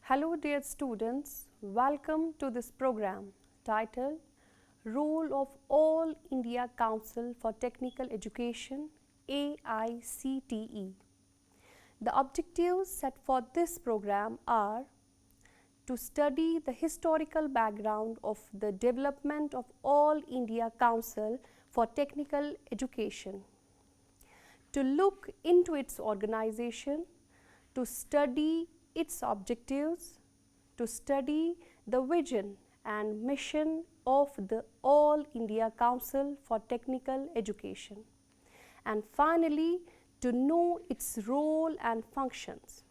Hello dear students, welcome to this program titled Role of All India Council for Technical Education AICTE. The objectives set for this program are to study the historical background of the development of All India Council for Technical Education, to look into its organization, to study its objectives, to study the vision and mission of the All India Council for Technical Education, and finally to know its role and functions.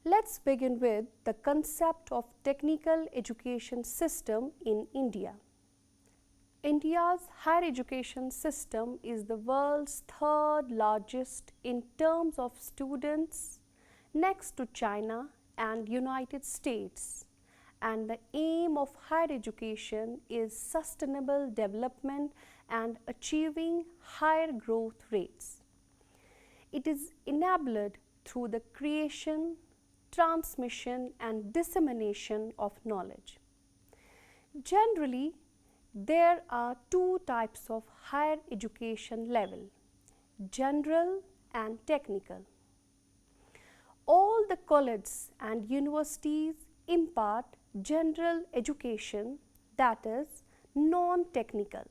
Let's begin with the concept of technical education system in India. India's higher education system is the world's third largest in terms of students, next to China and United States, and the aim of higher education is sustainable development and achieving higher growth rates. It is enabled through the creation, transmission and dissemination of knowledge. Generally, there are two types of higher education level: general and technical. All the colleges and universities impart general education, that is non-technical,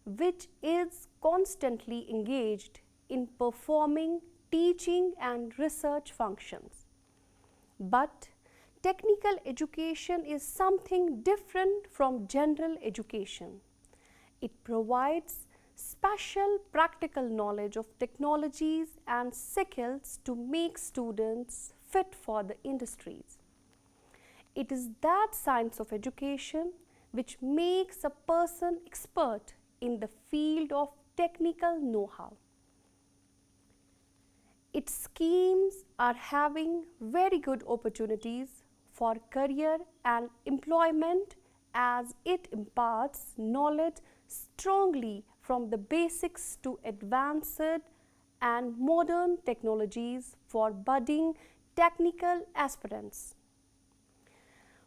which is constantly engaged in performing teaching and research functions. But technical education is something different from general education. It provides special practical knowledge of technologies and skills to make students fit for the industries. It is that science of education which makes a person expert in the field of technical know-how. Its schemes are having very good opportunities for career and employment, as it imparts knowledge strongly from the basics to advanced and modern technologies for budding technical aspirants.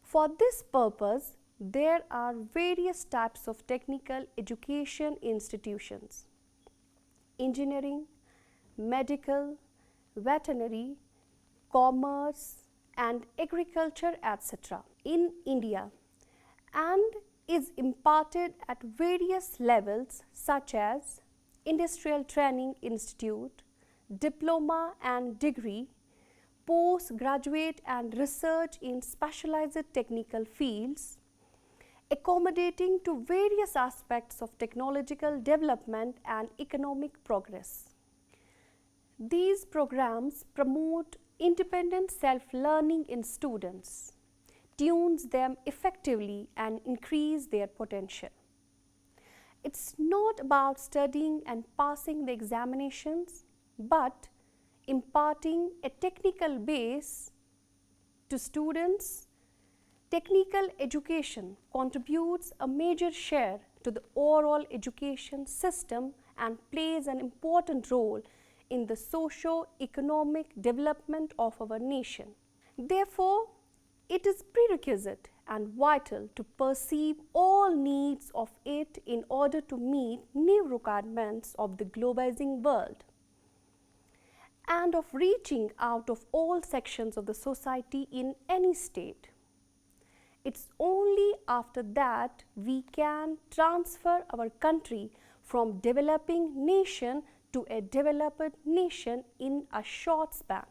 For this purpose, there are various types of technical education institutions: engineering, medical, veterinary, commerce and agriculture, etc. in India, and is imparted at various levels such as Industrial Training Institute, diploma and degree, postgraduate and research in specialized technical fields, accommodating to various aspects of technological development and economic progress. These programs promote independent self-learning in students, tunes them effectively and increase their potential. It's not about studying and passing the examinations, but imparting a technical base to students. Technical education contributes a major share to the overall education system and plays an important role in the socio-economic development of our nation. Therefore, it is prerequisite and vital to perceive all needs of it in order to meet new requirements of the globalizing world and of reaching out of all sections of the society in any state. It's only after that we can transfer our country from developing nation to a developed nation in a short span.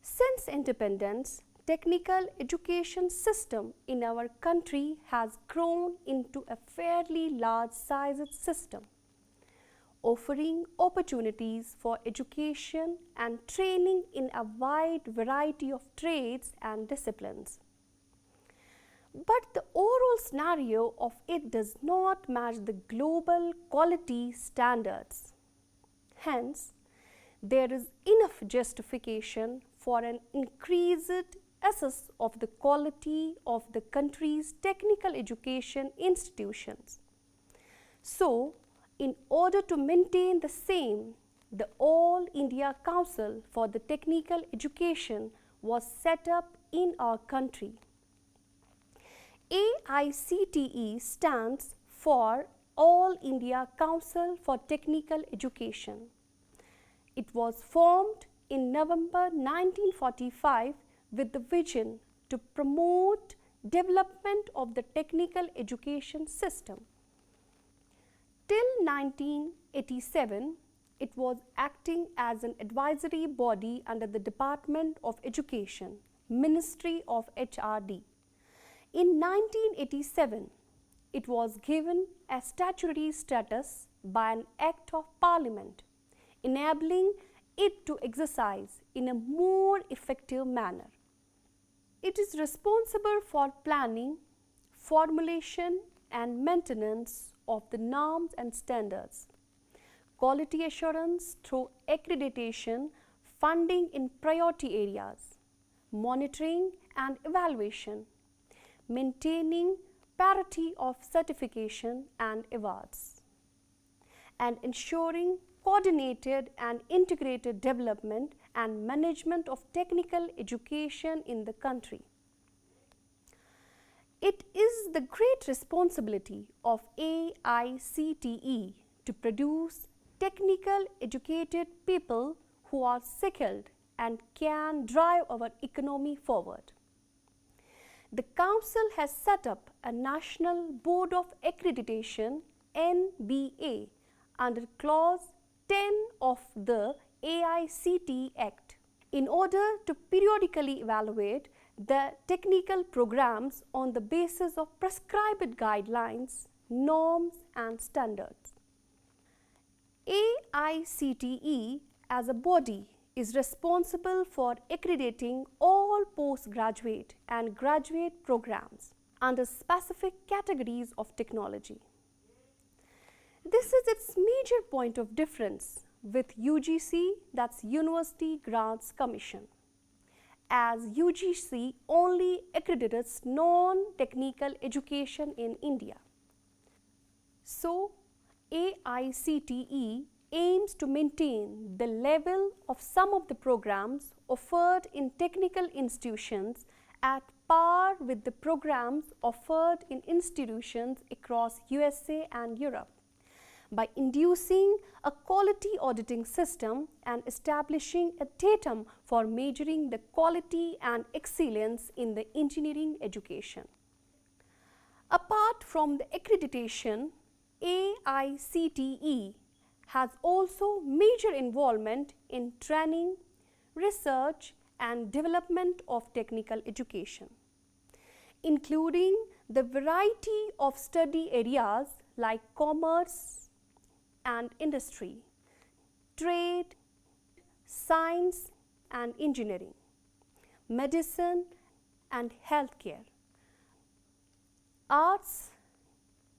Since independence, technical education system in our country has grown into a fairly large-sized system, offering opportunities for education and training in a wide variety of trades and disciplines. But the overall scenario of it does not match the global quality standards. Hence, there is enough justification for an increased assess of the quality of the country's technical education institutions. So, in order to maintain the same, the All India Council for the Technical Education was set up in our country. AICTE stands for All India Council for Technical Education. It was formed in November 1945 with the vision to promote development of the technical education system. Till 1987, it was acting as an advisory body under the Department of Education, Ministry of HRD. In 1987, it was given a statutory status by an Act of Parliament, enabling it to exercise in a more effective manner. It is responsible for planning, formulation and maintenance of the norms and standards, quality assurance through accreditation, funding in priority areas, monitoring and evaluation, maintaining parity of certification and awards, and ensuring coordinated and integrated development and management of technical education in the country. It is the great responsibility of AICTE to produce technical educated people who are skilled and can drive our economy forward. The Council has set up a National Board of Accreditation (NBA) under Clause 10 of the AICTE Act in order to periodically evaluate the technical programs on the basis of prescribed guidelines, norms and standards. AICTE as a body is responsible for accrediting all postgraduate and graduate programs under specific categories of technology. This is its major point of difference with UGC, that's University Grants Commission, as UGC only accredits non-technical education in India. So, AICTE aims to maintain the level of some of the programs offered in technical institutions at par with the programs offered in institutions across USA and Europe, by inducing a quality auditing system and establishing a datum for measuring the quality and excellence in the engineering education. Apart from the accreditation, AICTE has also major involvement in training, research and development of technical education, including the variety of study areas like commerce and industry, trade, science and engineering, medicine and healthcare, arts,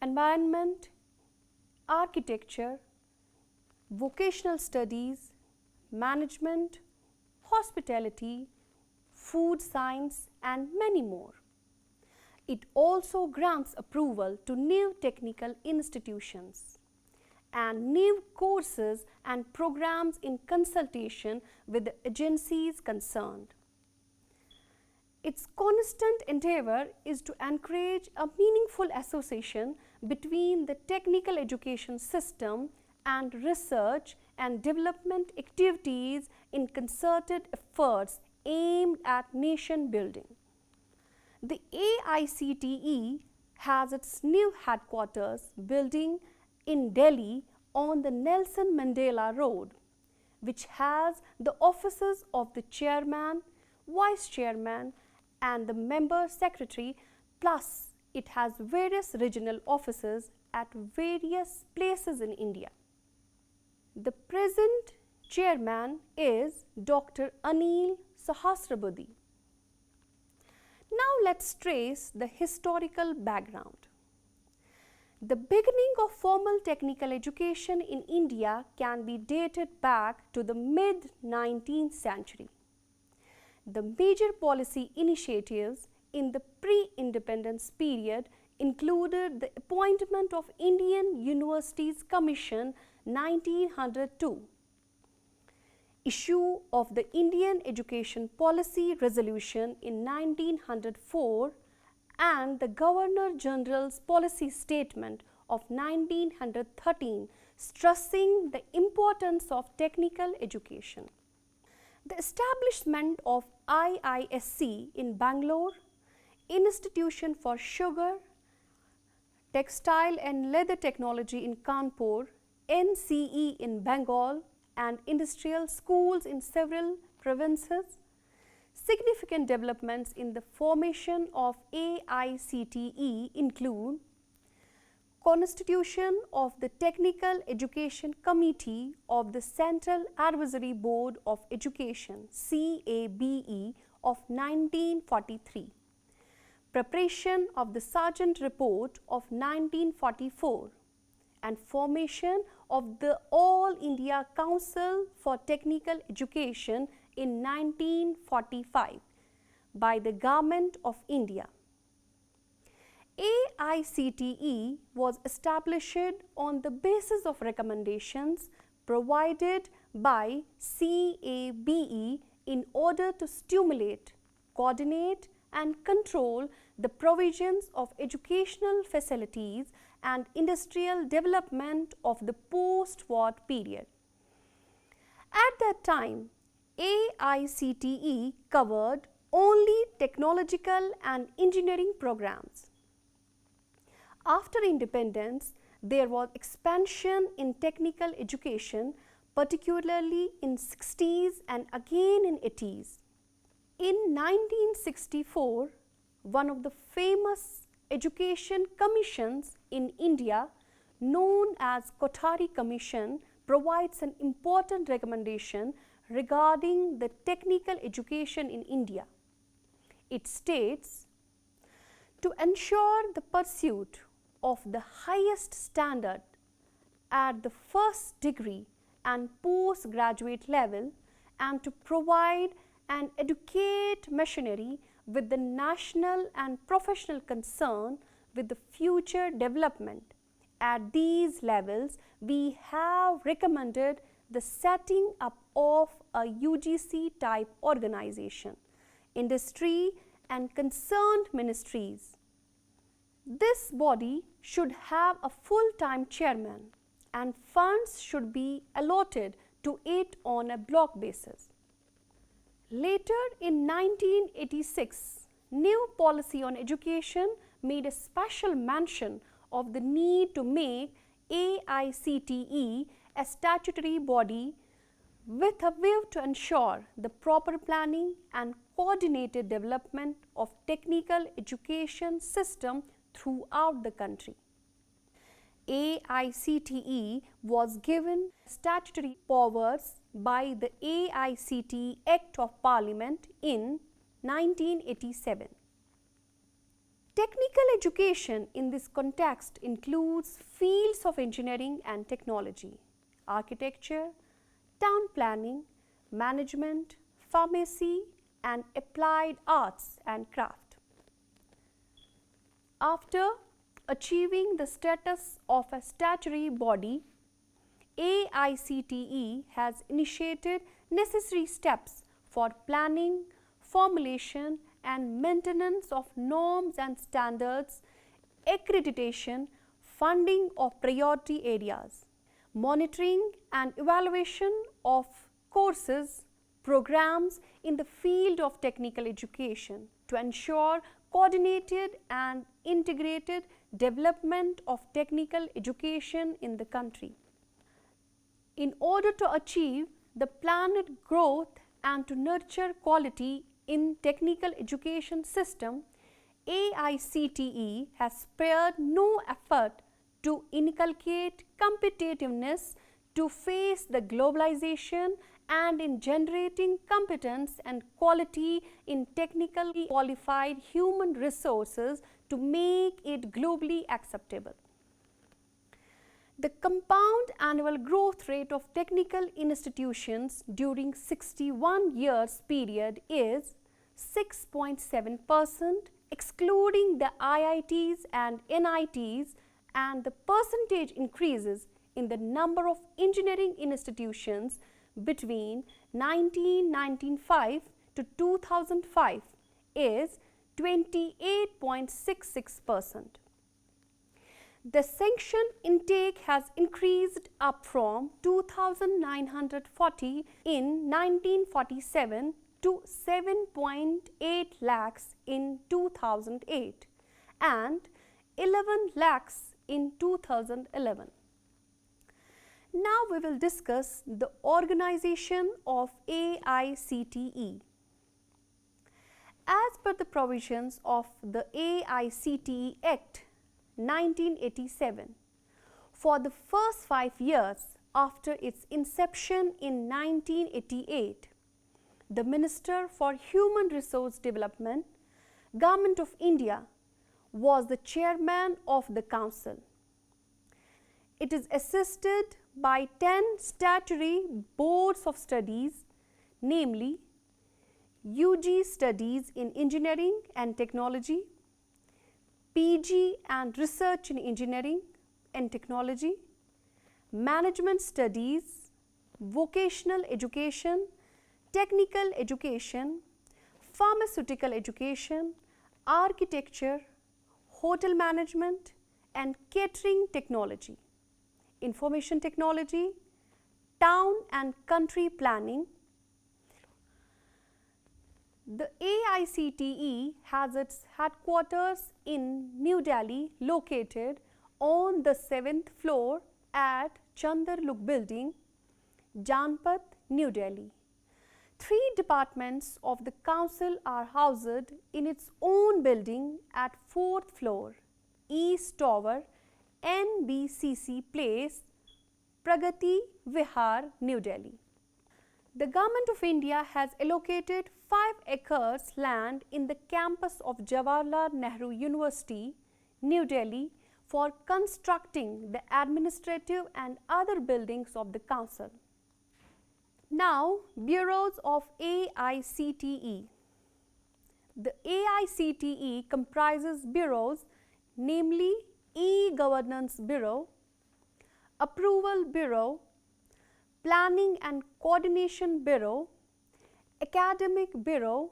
environment, architecture, vocational studies, management, hospitality, food science and many more. It also grants approval to new technical institutions and new courses and programs in consultation with the agencies concerned. Its constant endeavor is to encourage a meaningful association between the technical education system and research and development activities in concerted efforts aimed at nation building. The AICTE has its new headquarters building in Delhi on the Nelson Mandela Road, which has the offices of the chairman, vice chairman and the member secretary, plus it has various regional offices at various places in India. The present chairman is Dr. Anil Sahasrabudhe. Now let's trace the historical background. The beginning of formal technical education in India can be dated back to the mid-19th century. The major policy initiatives in the pre-independence period included the appointment of Indian Universities Commission 1902, issue of the Indian Education Policy Resolution in 1904 and the Governor General's Policy Statement of 1913, stressing the importance of technical education. The establishment of IISc in Bangalore, Institution for Sugar, Textile and Leather Technology in Kanpur, NCE in Bengal, and industrial schools in several provinces. Significant developments in the formation of AICTE include constitution of the Technical Education Committee of the Central Advisory Board of Education CABE of 1943, preparation of the Sargent Report of 1944, and formation of the All India Council for Technical Education in 1945 by the Government of India. AICTE was established on the basis of recommendations provided by CABE in order to stimulate, coordinate, and control the provisions of educational facilities and industrial development of the post-war period. At that time, AICTE covered only technological and engineering programs. After independence, there was expansion in technical education, particularly in 60s and again in 80s. In 1964, one of the famous education commissions in India, known as Kothari Commission, provides an important recommendation regarding the technical education in India. It states, to ensure the pursuit of the highest standard at the first degree and postgraduate level, and to provide and educate machinery with the national and professional concern with the future development. At these levels, we have recommended the setting up of a UGC type organization, industry and concerned ministries. This body should have a full-time chairman and funds should be allotted to it on a block basis. Later in 1986, new policy on education made a special mention of the need to make AICTE a statutory body with a view to ensure the proper planning and coordinated development of technical education system throughout the country. AICTE was given statutory powers by the AICTE Act of Parliament in 1987. Technical education in this context includes fields of engineering and technology, architecture, town planning, management, pharmacy, and applied arts and craft. After achieving the status of a statutory body, AICTE has initiated necessary steps for planning, formulation, and maintenance of norms and standards, accreditation, funding of priority areas, monitoring and evaluation of courses, programs in the field of technical education to ensure coordinated and integrated development of technical education in the country. In order to achieve the planned growth and to nurture quality in technical education system, AICTE has spared no effort to inculcate competitiveness to face the globalization and in generating competence and quality in technically qualified human resources to make it globally acceptable. The compound annual growth rate of technical institutions during 61 years period is 6.7%, excluding the IITs and NITs, and the percentage increases in the number of engineering institutions between 1995 to 2005 is 28.66%. The sanction intake has increased up from 2,940 in 1947 to 7.8 lakhs in 2008 and 11 lakhs in 2011. Now we will discuss the organization of AICTE. As per the provisions of the AICTE Act 1987, for the first 5 years after its inception in 1988, the Minister for Human Resource Development, Government of India, was the chairman of the council. It is assisted by 10 statutory boards of studies, namely UG Studies in Engineering and Technology, PG and Research in Engineering and Technology, Management Studies, Vocational Education, Technical Education, Pharmaceutical Education, Architecture, Hotel Management and Catering Technology, Information Technology, Town and Country Planning. The AICTE has its headquarters in New Delhi, located on the 7th floor at Chandarluk Building, Janpath, New Delhi. 3 departments of the council are housed in its own building at 4th floor, East Tower, NBCC Place, Pragati Vihar, New Delhi. The Government of India has allocated 5 acres land in the campus of Jawaharlal Nehru University, New Delhi, for constructing the administrative and other buildings of the council. Now, bureaus of AICTE. The AICTE comprises bureaus, namely E-Governance Bureau, Approval Bureau, Planning and Coordination Bureau, Academic Bureau,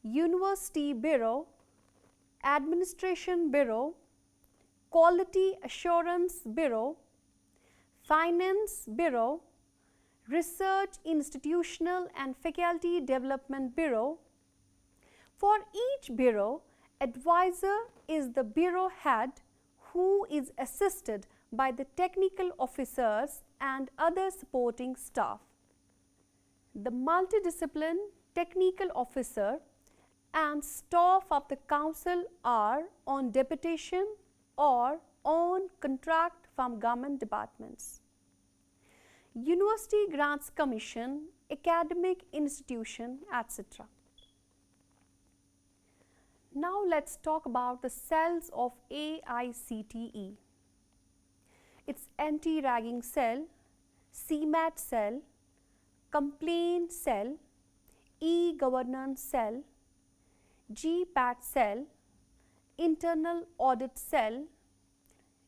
University Bureau, Administration Bureau, Quality Assurance Bureau, Finance Bureau, Research Institutional and Faculty Development Bureau. For each bureau, advisor is the bureau head, who is assisted by the technical officers and other supporting staff. The multidiscipline technical officer and staff of the council are on deputation or on contract from government departments. University Grants Commission, academic institution, etc. Now let's talk about the cells of AICTE. It's anti-ragging cell, CMAT cell, complaint cell, e-governance cell, GPAT cell, internal audit cell,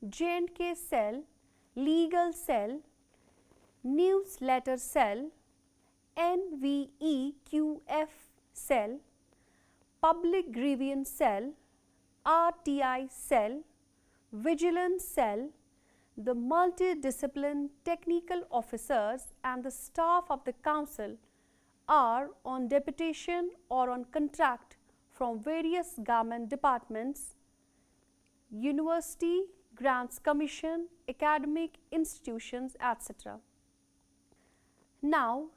J&K cell, legal cell, newsletter cell, NVEQF cell, public grievance cell, RTI cell, vigilance cell. The multidiscipline technical officers and the staff of the council are on deputation or on contract from various government departments, University Grants Commission, academic institutions, etc. Now,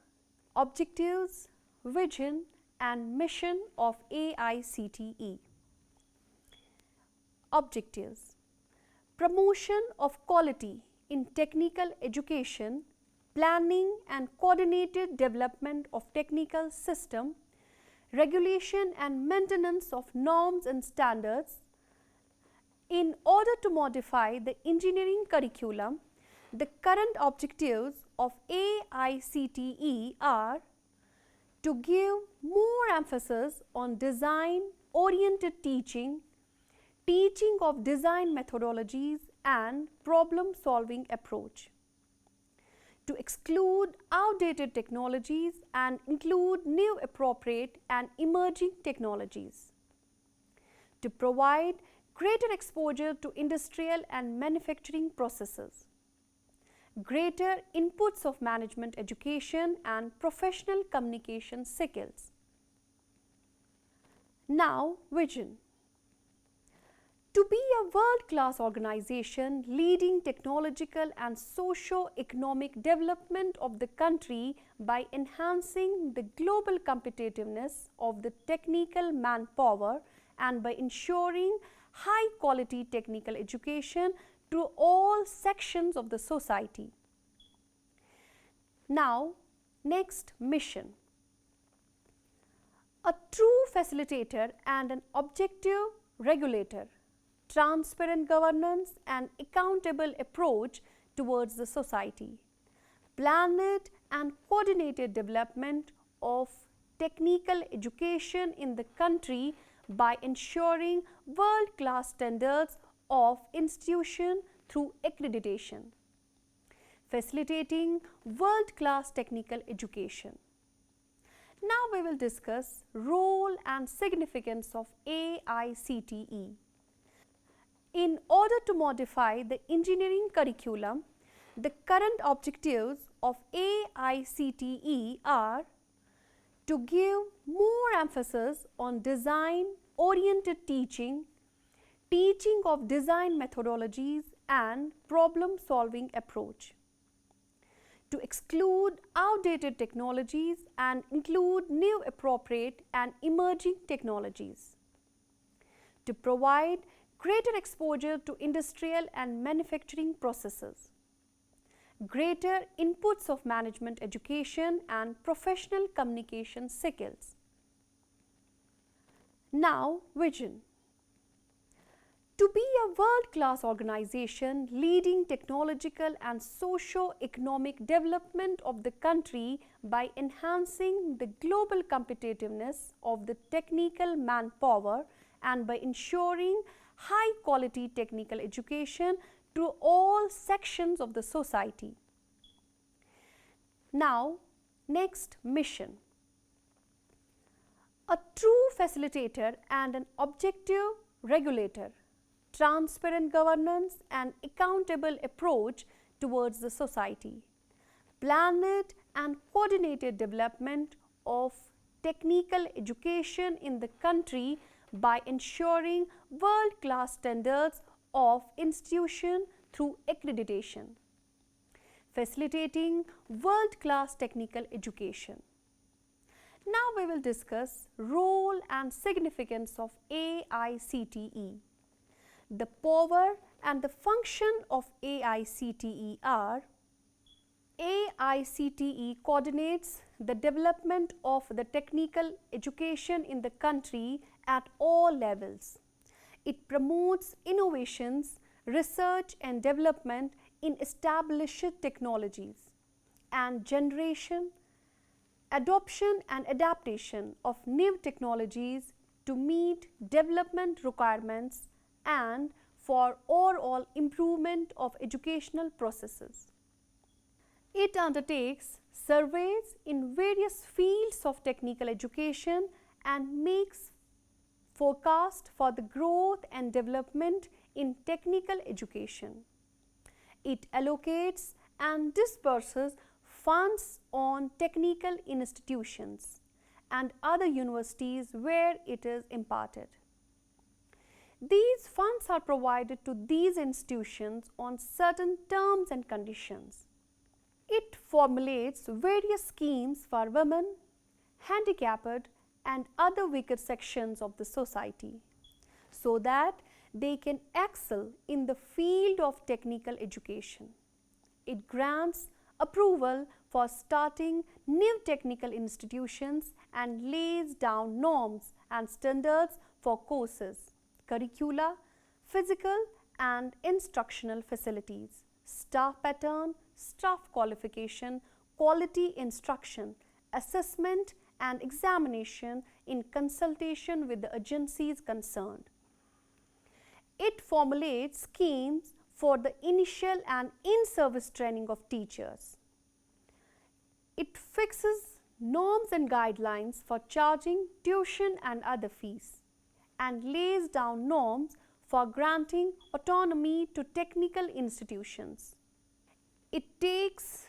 objectives, vision and mission of AICTE. Objectives: promotion of quality in technical education, planning and coordinated development of technical system, regulation and maintenance of norms and standards. In order to modify the engineering curriculum, the current objectives of AICTE are to give more emphasis on design-oriented teaching, teaching of design methodologies and problem-solving approach, to exclude outdated technologies and include new appropriate and emerging technologies, to provide greater exposure to industrial and manufacturing processes, greater inputs of management education and professional communication skills. Now, vision. To be a world-class organization leading technological and socio-economic development of the country by enhancing the global competitiveness of the technical manpower and by ensuring high-quality technical education to all sections of the society. Now, next, mission. A true facilitator and an objective regulator, transparent governance and accountable approach towards the society, planned and coordinated development of technical education in the country by ensuring world-class standards of institution through accreditation, facilitating world-class technical education. Now we will discuss role and significance of AICTE. In order to modify the engineering curriculum, the current objectives of AICTE are to give more emphasis on design-oriented teaching, teaching of design methodologies and problem-solving approach, to exclude outdated technologies and include new appropriate and emerging technologies, to provide greater exposure to industrial and manufacturing processes, greater inputs of management education and professional communication skills. Now, vision. To be a world-class organization leading technological and socio-economic development of the country by enhancing the global competitiveness of the technical manpower and by ensuring high-quality technical education to all sections of the society. Now, next, mission. A true facilitator and an objective regulator, transparent governance and accountable approach towards the society, planned and coordinated development of technical education in the country by ensuring world-class standards of institution through accreditation, facilitating world-class technical education. Now we will discuss role and significance of AICTE. The power and the function of AICTE are: AICTE coordinates the development of the technical education in the country at all levels. It promotes innovations, research and development in established technologies and generation, adoption and adaptation of new technologies to meet development requirements and for overall improvement of educational processes. It undertakes surveys in various fields of technical education and makes forecast for the growth and development in technical education. It allocates and disburses funds on technical institutions and other universities where it is imparted. These funds are provided to these institutions on certain terms and conditions. It formulates various schemes for women, handicapped and other weaker sections of the society so that they can excel in the field of technical education. It grants approval for starting new technical institutions and lays down norms and standards for courses, curricula, physical and instructional facilities, staff pattern, staff qualification, quality instruction, assessment and examination in consultation with the agencies concerned. It formulates schemes for the initial and in-service training of teachers. It fixes norms and guidelines for charging tuition and other fees, and lays down norms for granting autonomy to technical institutions. It takes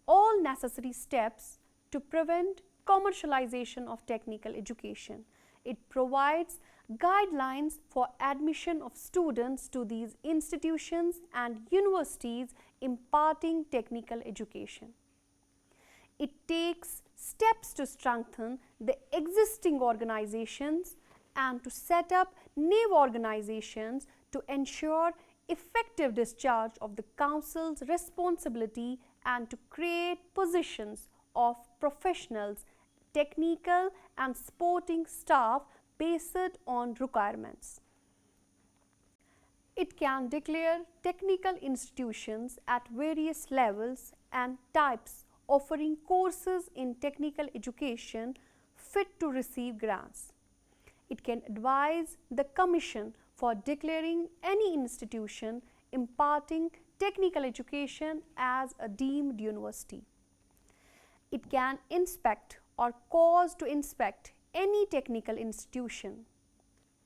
all necessary steps to prevent commercialization of technical education. It provides guidelines for admission of students to these institutions and universities imparting technical education. It takes steps to strengthen the existing organizations and to set up new organizations to ensure effective discharge of the Council's responsibility and to create positions of professionals, technical and sporting staff based on requirements. It can declare technical institutions at various levels and types offering courses in technical education fit to receive grants. It can advise the Commission for declaring any institution imparting technical education as a deemed university. It can inspect or cause to inspect any technical institution.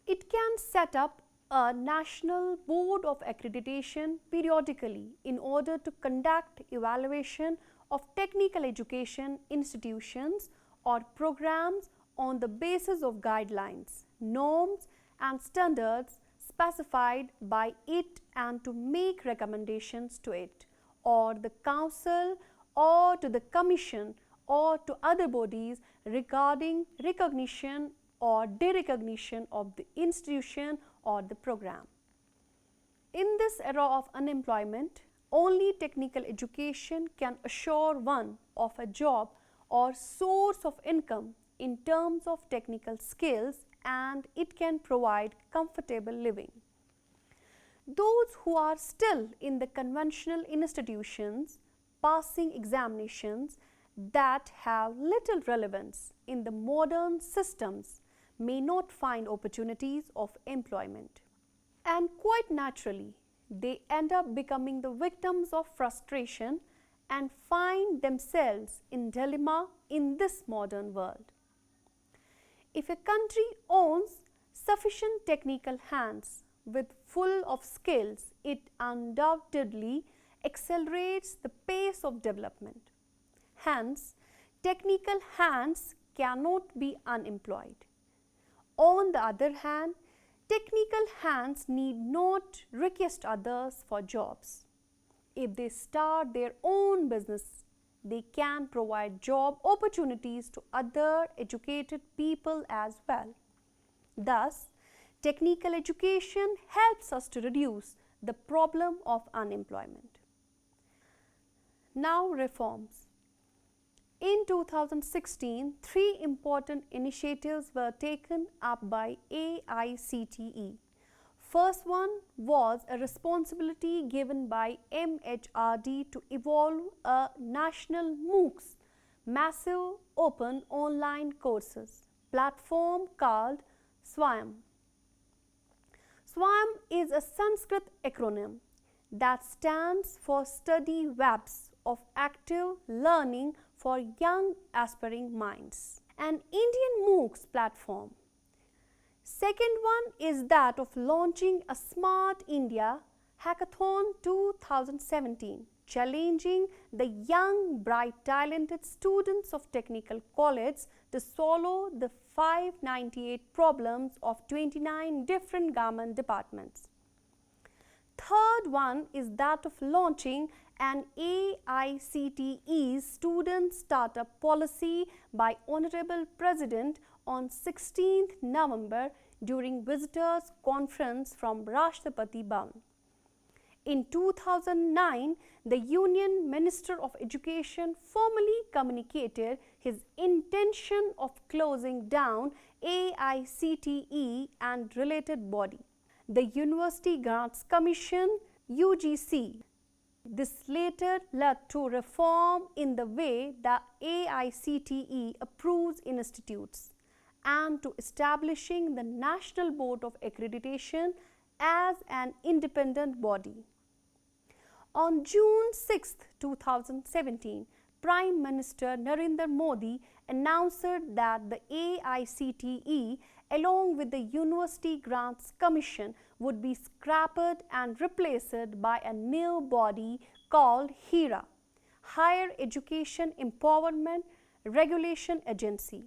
It can set up a national board of accreditation periodically in order to conduct evaluation of technical education institutions or programs on the basis of guidelines, norms and standards specified by it and to make recommendations to it or the Council or to the Commission or to other bodies regarding recognition or derecognition of the institution or the program. In this era of unemployment, only technical education can assure one of a job or source of income in terms of technical skills, and it can provide comfortable living. Those who are still in the conventional institutions passing examinations that have little relevance in the modern systems may not find opportunities of employment. And quite naturally, they end up becoming the victims of frustration and find themselves in dilemma in this modern world. If a country owns sufficient technical hands with full of skills, it undoubtedly accelerates the pace of development. Hence, technical hands cannot be unemployed. On the other hand, technical hands need not request others for jobs. If they start their own business, they can provide job opportunities to other educated people as well. Thus, technical education helps us to reduce the problem of unemployment. Now, reforms. In 2016, 3 important initiatives were taken up by AICTE. First one was a responsibility given by MHRD to evolve a national MOOCs, massive open online courses, platform called SWAYAM. SWAYAM is a Sanskrit acronym that stands for Study Webs of Active Learning for Young Aspiring Minds, an Indian MOOCs platform. Second one is that of launching a Smart India Hackathon 2017, challenging the young, bright, talented students of technical college to solve the 598 problems of 29 different government departments. Third one is that of launching an AICTE student startup policy by Honorable President on 16th November during visitors conference from Rashtrapati Bhavan. In 2009, the Union Minister of Education formally communicated his intention of closing down AICTE and related body. The University Grants Commission UGC. This later led to reform in the way the AICTE approves institutes and to establishing the National Board of Accreditation as an independent body. On June 6, 2017, Prime Minister Narendra Modi announced that the AICTE, along with the University Grants Commission, would be scrapped and replaced by a new body called HERA, Higher Education Empowerment Regulation Agency.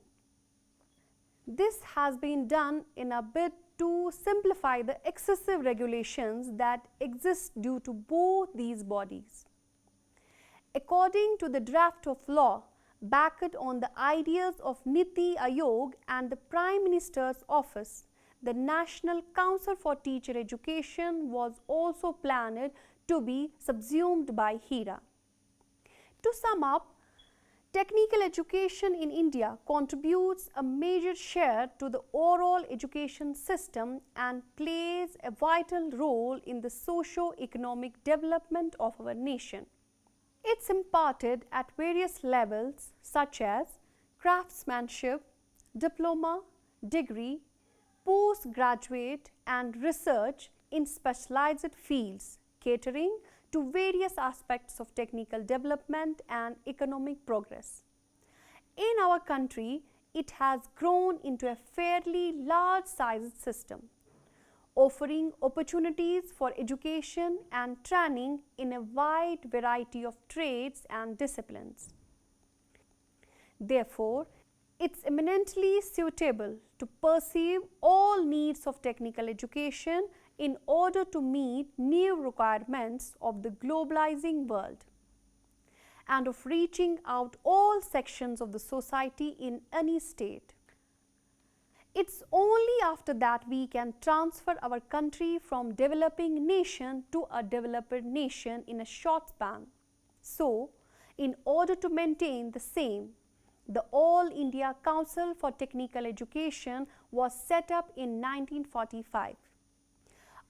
This has been done in a bid to simplify the excessive regulations that exist due to both these bodies. According to the draft of law, backed on the ideas of Niti Aayog and the Prime Minister's office, the National Council for Teacher Education was also planned to be subsumed by HERA. To sum up, technical education in India contributes a major share to the overall education system and plays a vital role in the socio-economic development of our nation. It's imparted at various levels such as craftsmanship, diploma, degree, postgraduate and research in specialized fields, catering to various aspects of technical development and economic progress. In our country, it has grown into a fairly large-sized system, offering opportunities for education and training in a wide variety of trades and disciplines. Therefore, it's eminently suitable to perceive all needs of technical education in order to meet new requirements of the globalizing world and of reaching out all sections of the society in any state. It's only after that we can transfer our country from developing nation to a developed nation in a short span. So, in order to maintain the same, the All India Council for Technical Education was set up in 1945.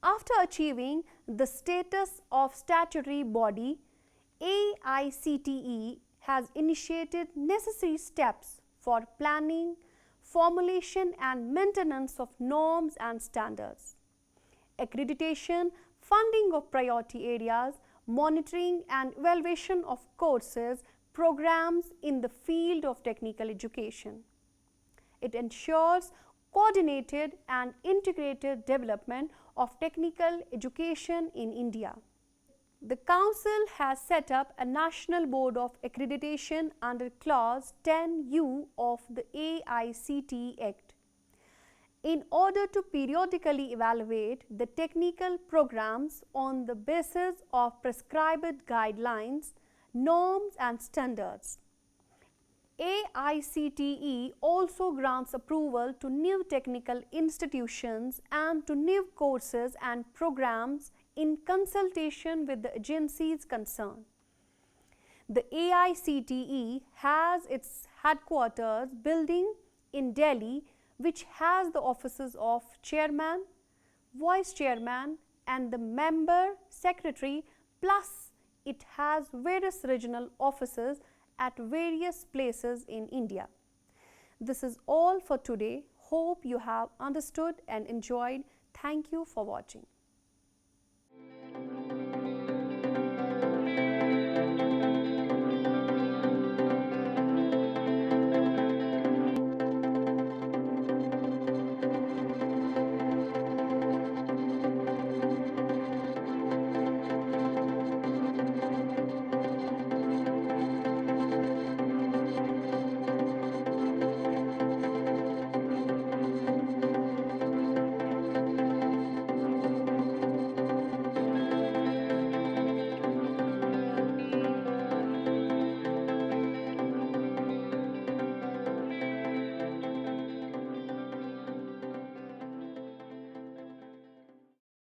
After achieving the status of statutory body, AICTE has initiated necessary steps for planning, formulation and maintenance of norms and standards, accreditation, funding of priority areas, monitoring and evaluation of courses, programs in the field of technical education. It ensures coordinated and integrated development of technical education in India. The Council has set up a National Board of Accreditation under Clause 10U of the AICTE Act in order to periodically evaluate the technical programs on the basis of prescribed guidelines, norms and standards. AICTE also grants approval to new technical institutions and to new courses and programs in consultation with the agencies concerned. The AICTE has its headquarters building in Delhi, which has the offices of chairman, vice chairman and the member secretary, plus it has various regional offices at various places in India. This is all for today. Hope you have understood and enjoyed. Thank you for watching.